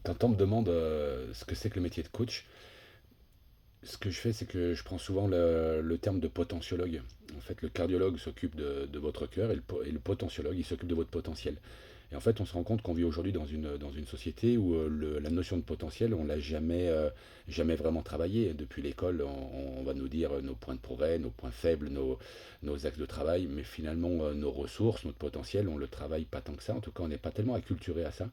Quand on me demande ce que c'est que le métier de coach, ce que je fais, c'est que je prends souvent le terme de potentiologue. En fait, le cardiologue s'occupe de votre cœur et le potentiologue, il s'occupe de votre potentiel. Et en fait, on se rend compte qu'on vit aujourd'hui dans une société où la notion de potentiel, on l'a jamais vraiment travaillé. Depuis l'école, on va nous dire nos points de progrès, nos points faibles, nos axes de travail, mais finalement, nos ressources, notre potentiel, on ne le travaille pas tant que ça. En tout cas, on n'est pas tellement acculturé à ça.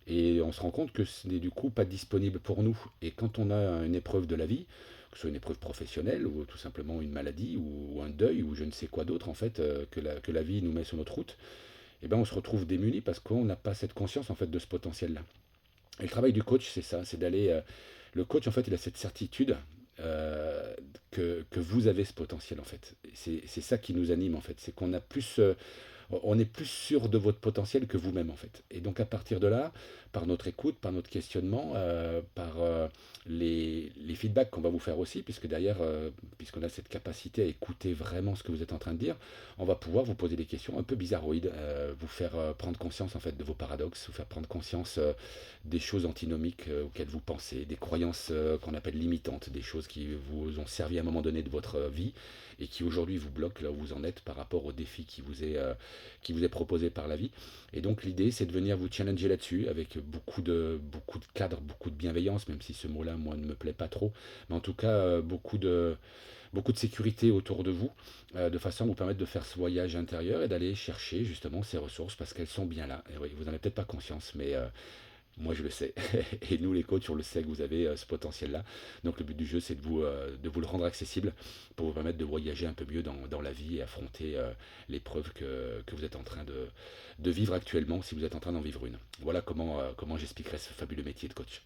Et on se rend compte que ce n'est du coup pas disponible pour nous. Et quand on a une épreuve de la vie, que ce soit une épreuve professionnelle ou tout simplement une maladie ou un deuil ou je ne sais quoi d'autre en fait que la vie nous met sur notre route, eh ben on se retrouve démuni parce qu'on n'a pas cette conscience en fait de ce potentiel-là. Et le travail du coach, c'est ça, c'est d'aller. Le coach en fait, il a cette certitude que vous avez ce potentiel en fait. C'est ça qui nous anime en fait, c'est qu'on a plus on est plus sûr de votre potentiel que vous-même en fait. Et donc à partir de là, par notre écoute, par notre questionnement, par les feedbacks qu'on va vous faire aussi, puisque derrière, puisqu'on a cette capacité à écouter vraiment ce que vous êtes en train de dire, on va pouvoir vous poser des questions un peu bizarroïdes, vous faire prendre conscience en fait de vos paradoxes, vous faire prendre conscience des choses antinomiques auxquelles vous pensez, des croyances qu'on appelle limitantes, des choses qui vous ont servi à un moment donné de votre vie et qui aujourd'hui vous bloquent là où vous en êtes par rapport au défi qui vous est proposé par la vie. Et donc l'idée, c'est de venir vous challenger là-dessus avec beaucoup de cadres, beaucoup de bienveillance, même si ce mot-là, moi, ne me plaît pas trop. Mais en tout cas, beaucoup de sécurité autour de vous, de façon à vous permettre de faire ce voyage intérieur et d'aller chercher justement ces ressources parce qu'elles sont bien là. Et oui, vous n'en avez peut-être pas conscience, mais moi, je le sais. Et nous, les coachs, on le sait que vous avez ce potentiel-là. Donc, le but du jeu, c'est de vous le rendre accessible pour vous permettre de voyager un peu mieux dans la vie et affronter l'épreuve que vous êtes en train de vivre actuellement, si vous êtes en train d'en vivre une. Voilà comment j'expliquerais ce fabuleux métier de coach.